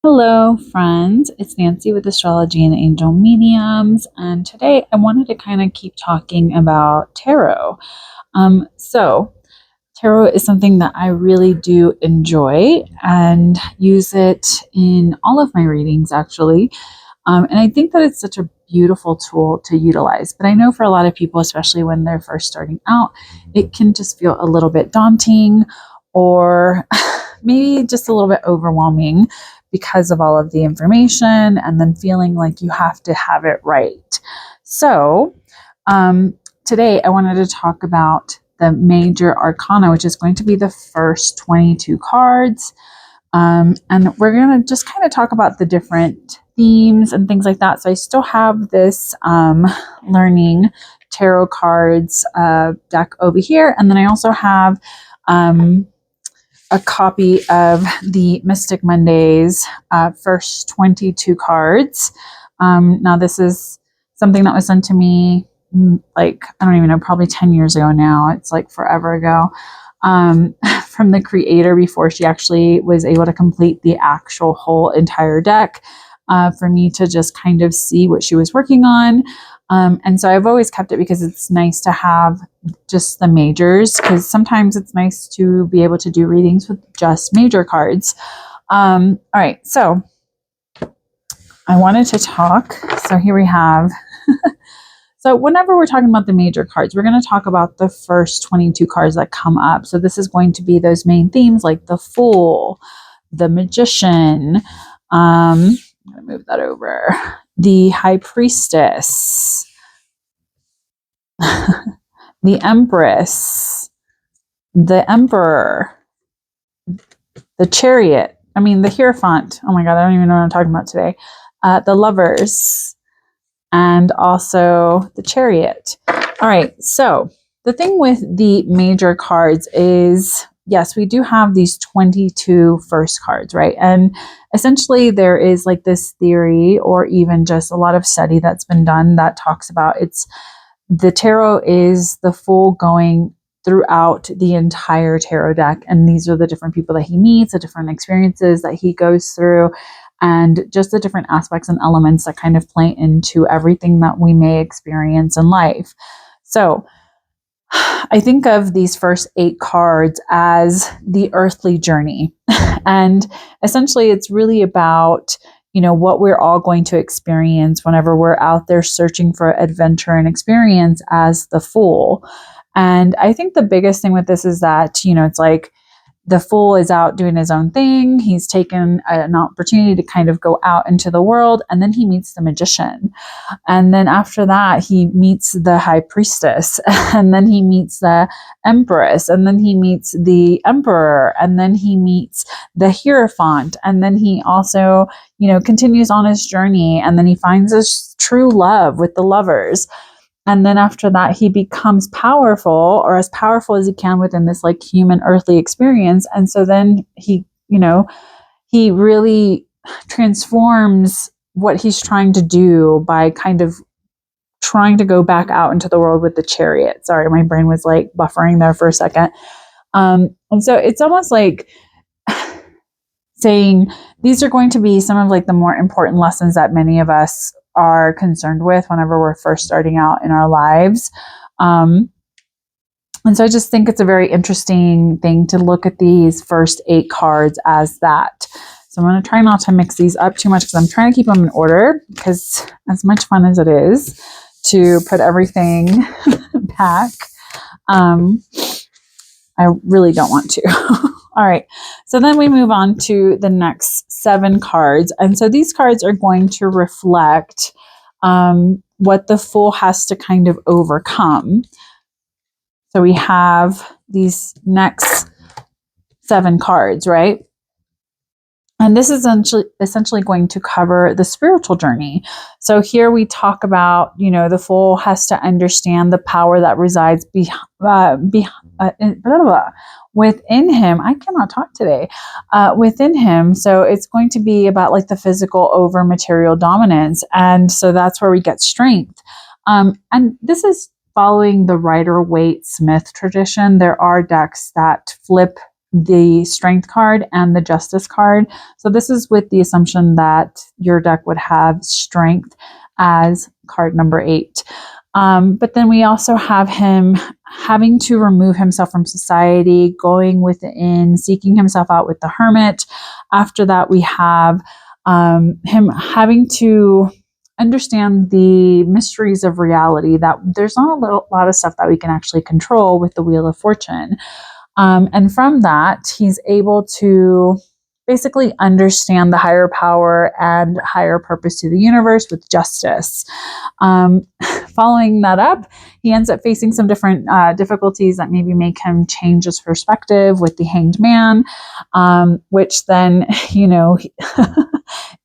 Hello, friends. It's Nancy with Astrology and Angel Mediums, and today I wanted to kind of keep talking about tarot. So tarot is something that I really do enjoy and use it in all of my readings, actually. And I think that it's such a beautiful tool to utilize. But I know for a lot of people, especially when they're first starting out, it can just feel a little bit daunting or maybe just a little bit overwhelming because of all of the information and then feeling like you have to have it right. So, today I wanted to talk about the Major Arcana, which is going to be the first 22 cards. And we're going to just kind of talk about the different themes and things like that. So I still have this learning tarot cards deck over here. And then I also have a copy of the Mystic Mondays first 22 cards. Now, this is something that was sent to me, like, I don't even know, probably 10 years ago now. It's like forever ago. From the creator before she actually was able to complete the actual whole entire deck for me to just kind of see what she was working on. And so I've always kept it because it's nice to have just the majors, because sometimes it's nice to be able to do readings with just major cards. All right, so I wanted to talk. So here we have. So whenever we're talking about the major cards, we're going to talk about the first 22 cards that come up. So this is going to be those main themes like the Fool, the Magician. I'm going to move that over. The High Priestess, the Empress, the Emperor, the Chariot. The Hierophant. Oh my God, I don't even know what I'm talking about today. The Lovers, and also the Chariot. All right, so the thing with the major cards is, yes, we do have these 22 first cards, right? And essentially there is like this theory, or even just a lot of study that's been done that talks about the tarot is the Fool going throughout the entire tarot deck. And these are the different people that he meets, the different experiences that he goes through, and just the different aspects and elements that kind of play into everything that we may experience in life. So I think of these first 8 cards as the earthly journey. And essentially it's really about, what we're all going to experience whenever we're out there searching for adventure and experience as the Fool. And I think the biggest thing with this is that, it's like, the Fool is out doing his own thing. He's taken an opportunity to kind of go out into the world, and then he meets the Magician. And then after that, he meets the High Priestess, and then he meets the Empress, and then he meets the Emperor, and then he meets the Hierophant, and then he also, continues on his journey, and then he finds his true love with the Lovers. And then after that, he becomes powerful, or as powerful as he can within this like human earthly experience. And so then he really transforms what he's trying to do by kind of trying to go back out into the world with the Chariot. Sorry, my brain was like buffering there for a second. And so it's almost like saying these are going to be some of like the more important lessons that many of us are concerned with whenever we're first starting out in our lives. And so I just think it's a very interesting thing to look at these first 8 cards as that. So I'm going to try not to mix these up too much because I'm trying to keep them in order, because as much fun as it is to put everything back, I really don't want to. All right, so then we move on to the next 7 cards. And so these cards are going to reflect what the Fool has to kind of overcome. So we have these next 7 cards, right? And this is essentially going to cover the spiritual journey. So here we talk about, the Fool has to understand the power that resides within him. I cannot talk today. Within him. So it's going to be about like the physical over material dominance. And so that's where we get strength. And this is following the Rider-Waite-Smith tradition. There are decks that flip the Strength card and the Justice card. So this is with the assumption that your deck would have Strength as card number 8. But then we also have him having to remove himself from society, going within, seeking himself out with the Hermit. After that, we have him having to understand the mysteries of reality, that there's not a lot of stuff that we can actually control with the Wheel of Fortune. And from that, he's able to basically understand the higher power and higher purpose to the universe with Justice. Following that up, he ends up facing some different difficulties that maybe make him change his perspective with the Hanged Man, which then,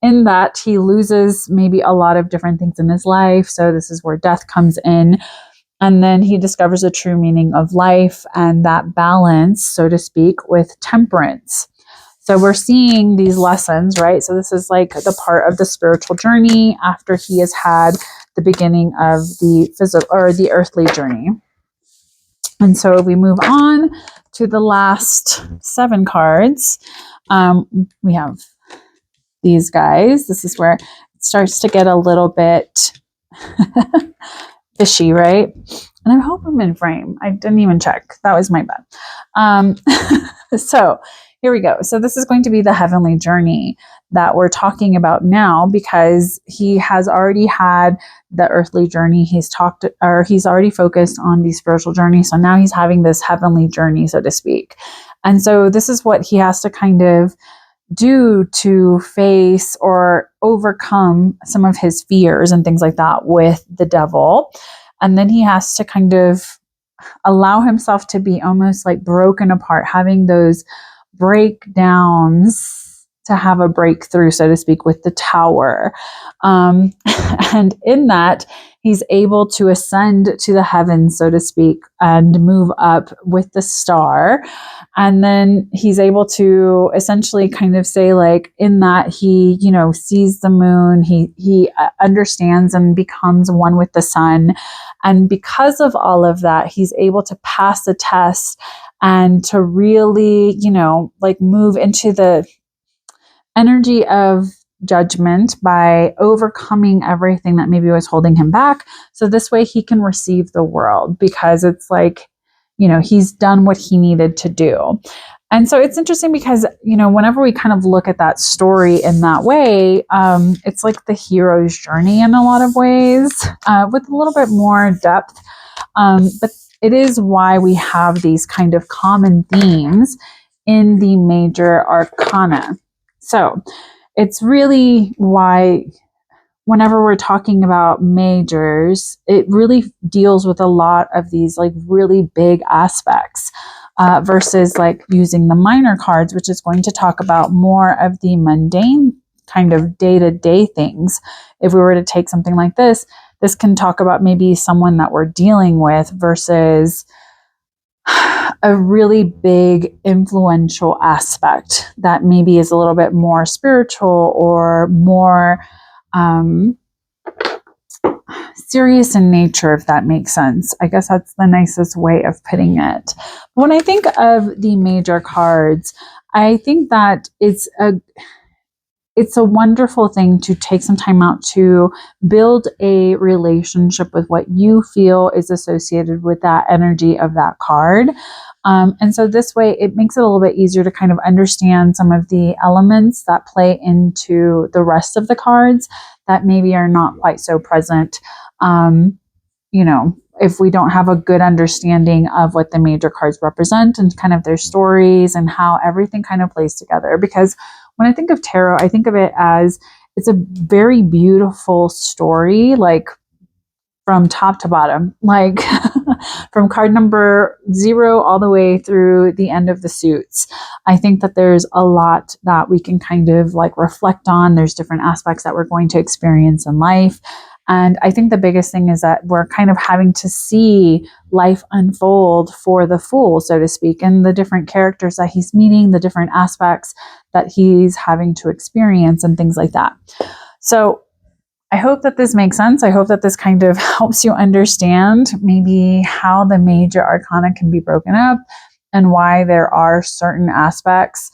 in that he loses maybe a lot of different things in his life. So this is where death comes in. And then he discovers the true meaning of life and that balance, so to speak, with temperance. So we're seeing these lessons, right? So this is like the part of the spiritual journey after he has had the beginning of the physical or the earthly journey. And so we move on to the last 7 cards. We have these guys. This is where it starts to get a little bit fishy, right? And I hope I'm in frame. I didn't even check. That was my bad. So here we go. So this is going to be the heavenly journey that we're talking about now, because he has already had the earthly journey. He's already focused on the spiritual journey. So now he's having this heavenly journey, so to speak. And so this is what he has to kind of do to face or overcome some of his fears and things like that with the devil. And then he has to kind of allow himself to be almost like broken apart, having those breakdowns to have a breakthrough, so to speak, with the Tower. And in that, he's able to ascend to the heavens, so to speak, and move up with the star. And then he's able to essentially kind of say, like, in that he, sees the moon, he understands and becomes one with the sun. And because of all of that, he's able to pass the test and to really, move into the energy of judgment by overcoming everything that maybe was holding him back. So this way he can receive the world, because it's like, he's done what he needed to do. And so it's interesting because, whenever we kind of look at that story in that way, it's like the hero's journey in a lot of ways, with a little bit more depth. But it is why we have these kind of common themes in the Major Arcana. So it's really why whenever we're talking about majors, it really deals with a lot of these like really big aspects, versus like using the minor cards, which is going to talk about more of the mundane kind of day-to-day things. If we were to take something like this can talk about maybe someone that we're dealing with versus a really big influential aspect that maybe is a little bit more spiritual or more serious in nature, if that makes sense. I guess that's the nicest way of putting it. When I think of the major cards, I think that it's a wonderful thing to take some time out to build a relationship with what you feel is associated with that energy of that card. And so this way, it makes it a little bit easier to kind of understand some of the elements that play into the rest of the cards that maybe are not quite so present. If we don't have a good understanding of what the major cards represent and kind of their stories and how everything kind of plays together. Because when I think of tarot, I think of it as it's a very beautiful story, like from top to bottom, like from card number 0 all the way through the end of the suits. I think that there's a lot that we can kind of like reflect on. There's different aspects that we're going to experience in life. And I think the biggest thing is that we're kind of having to see life unfold for the Fool, so to speak, and the different characters that he's meeting, the different aspects that he's having to experience and things like that. So I hope that this makes sense. I hope that this kind of helps you understand maybe how the Major Arcana can be broken up and why there are certain aspects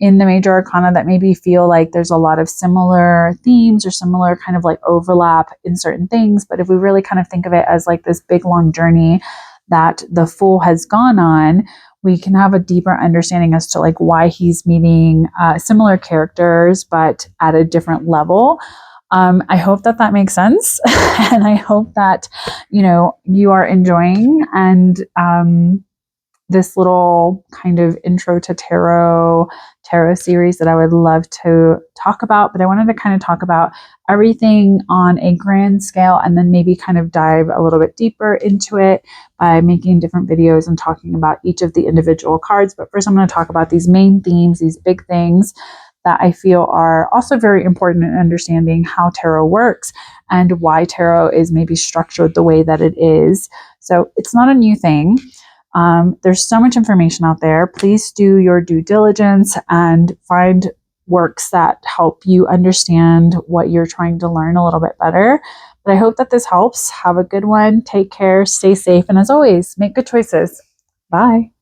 in the major arcana that maybe feel like there's a lot of similar themes or similar kind of like overlap in certain things. But if we really kind of think of it as like this big long journey that the Fool has gone on, we can have a deeper understanding as to like why he's meeting similar characters but at a different level. I hope that that makes sense, and I hope that you are enjoying and this little kind of intro to tarot series that I would love to talk about. But I wanted to kind of talk about everything on a grand scale and then maybe kind of dive a little bit deeper into it by making different videos and talking about each of the individual cards. But first, I'm going to talk about these main themes, these big things that I feel are also very important in understanding how tarot works and why tarot is maybe structured the way that it is. So it's not a new thing. There's so much information out there. Please do your due diligence and find works that help you understand what you're trying to learn a little bit better. But I hope that this helps. Have a good one. Take care. Stay safe. And as always, make good choices. Bye.